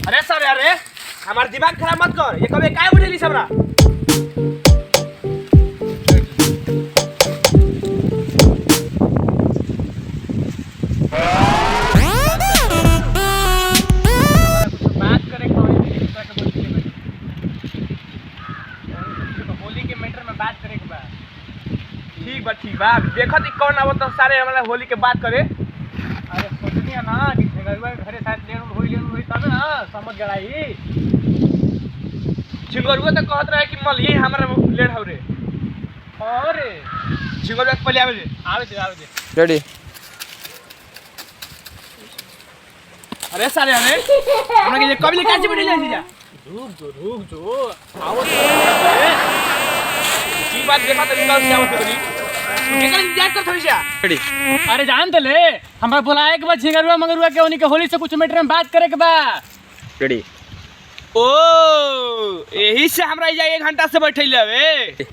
अरे सर अरे हमार दिमाग खराब मत कर। ये कबे काय बुझेली सबरा। बात करे होली के मैटर में बात करे के बा। ठीक बा देखत ही कौन आवत सारे हमरा होली के बात करे। अरे सोचनिया ना कि झगड़ुआ के घरे शायद लेन होई तब ना समझ गड़ाई। झगड़ुआ तो कहत रहे कि मलिए हमरा लेन हो रे। अरे झगड़ुआ के पहले आवे दे रेडी। अरे सारे अरे हमरा के कब ले काची बैठे जाई जा। रुक जो आओ की बात देखा तो निकल से आवत करी। केकर इंतजार कर थोड़ी सा। रेडी। अरे जान तो ले हमरा बुलाए के बाद झिंगरुआ मंगरुआ के उन्हीं के होली से कुछ मैटर में बात करे के बा। रेडी। ओ यही से हमरा इजा 1 घंटा से बैठैले हवे। तू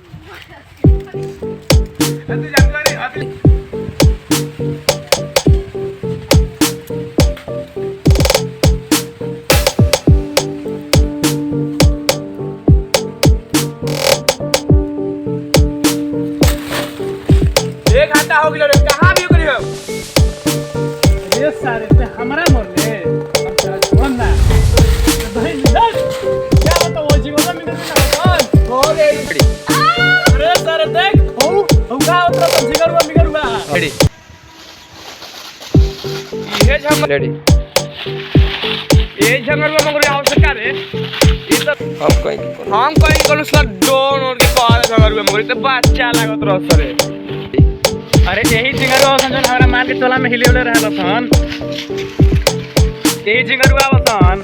जानत रे हो गेलो रे कहां भी हो गेलियो। अरे सारे से हमरा मोरले हम तेरा छोड़ ना भाई निकल क्या होता वो जीवन में निकल हो रे। अरे सारे देख हो का उतरा तो झिंगरुआ रेडी। ये झंगल रेडी। ये झंगलवा मंगरुआ आवश्यक रे। ये तो हम कहीं कोनो स्लट डोन और के कह झंगलवा मंगरुआ तो बच्चा लागत रह सरे। अरे यही झिंगरुआ सन हमरा मार के टोला में हिले उले रहल सन। यही झिंगरुआ वसन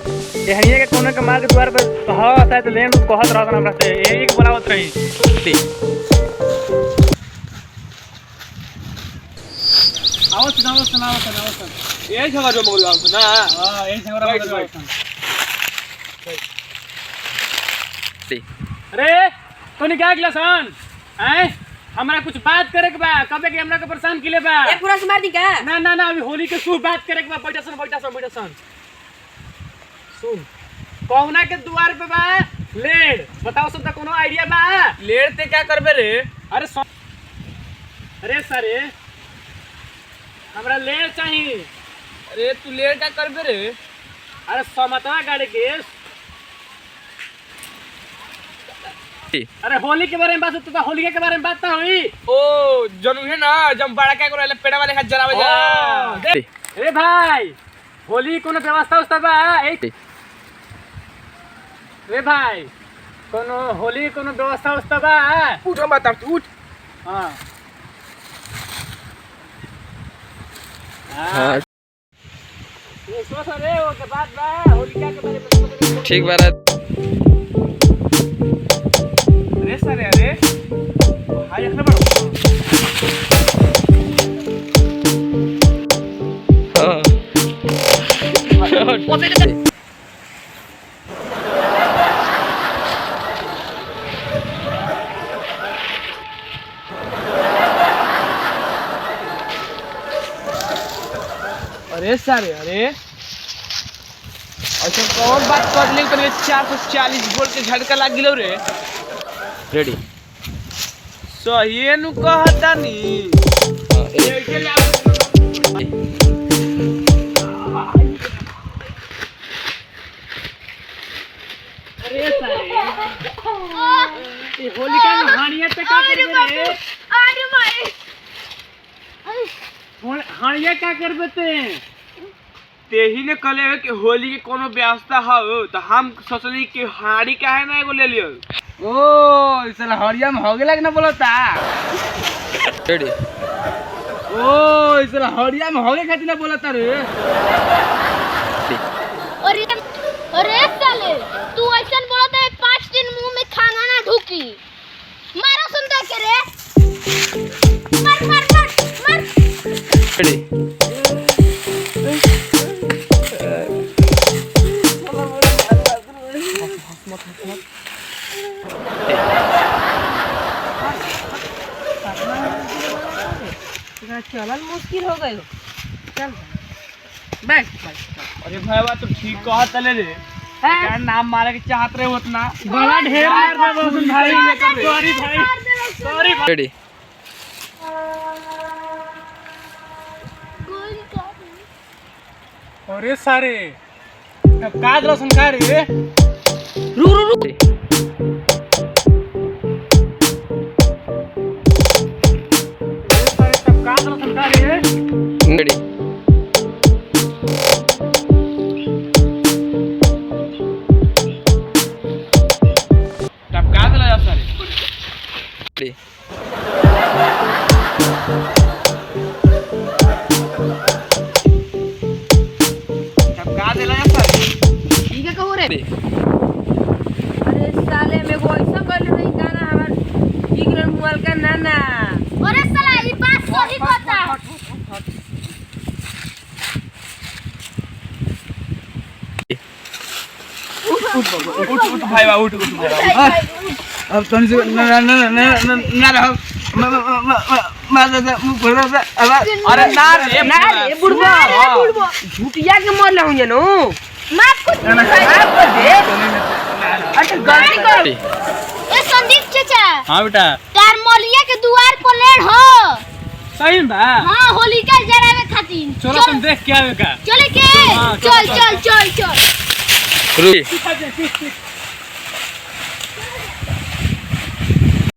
एहनिए के कोनो के मार के द्वार पे कहत है तो लेन कहत रहत हमरा से यही के बोलावत रही। आओ सुनाओ ये झगड़वा मंगरुआ आवस ना। हां यही झिंगरुआ मंगरुआ सन। अरे तोनी क्या किला सन हैं हमरा कुछ बात करे के बा। कबे के हमरा के परेशान किले बा। ए पूरा से मार दी का। ना अभी होली के शुभ बात करे के बा। बैठा सन सुन कौना के द्वार पे बा लेड़ बताओ सब तक कोनो आईडिया बा। लेड़ ते क्या करबे रे। अरे सारे हमरा लेड़ चाहिए। अरे तू लेड़ क्या करबे रे। अरे समतवा गाड़ी के। अरे होली के बारे में बात होता होली के बारे में बात ना हुई। ओ जनू है ना जब बड़ा क्या करे पेड़ा वाले हाथ जलावे जा। ए भाई होली कोनो व्यवस्था उस्ता बा। ए भाई कोनो होली कोनो व्यवस्था उस्ता बा। उठ मत तू उठ। हां हां ये सोच रे वो के बात बा होली के बारे में ठीक बा। अरे सारे अरे हाय रखना पड़ो। अरे सारे अरे अच्छा कौन बात कर ले तो 440 वोल्ट के झटका लाग गिलो रे। रेडी। सही नु कहता नी। अरे सारे ये होली का हानिया ते का करबे रे। अरे मारे हानिया का करबे तेही ने कहले कि होली के कोनो व्यवस्था हो तो हम सोचली कि हाड़ी काहे ना एगो ले लियो। ओ इसला हरिया में हो गेला कि ना बोलता। रेडी। ओ इसला हरिया में होगे खातिर ना बोलता रे। अरे साले तू ऐसन बोलत है 5 दिन मुंह में खाना ना ढुकी। मारो सुनता के रे। मार। रेडी। चलन मुश्किल हो गई। चल अरे भाई बात तो ठीक कहत ले रे क्या नाम मारे के चाहत रहे उतना बड़ा ढेर मार दे रोशन भाई। सॉरी भाई, सॉरी भाई। रेडी गोल कर। अरे सारे अब का रोशन का रे? रेडी सारे तब का रोशन का रे? रेडी टपका दिला जा सारे रेडी टपका दिला जा सारे ठीक है कहू रे। रेडी अरे साले में वो ऐसा कर ले गाना हमार जिगरन मोबाइल का नाना। अरे साला ये बात सही कहता। उठ भाई बा उठ भाई बा अब तुम से ना रहो अरे ना रे ना रे बुढ़वा झूठिया के मर लहूं जनो। माफ कर माफ कर दे। अच्छा गलती कर। रेडी ए संदीप चाचा, हां बेटा तार मौलिया के द्वार पर लेड़ हो। सही में बा? हां होलिका जरावे खातिर। चलो तुम देख के आवे का। चले के हाँ, चल चल चल चल। रुकी ठीक है, ठीक ठीक।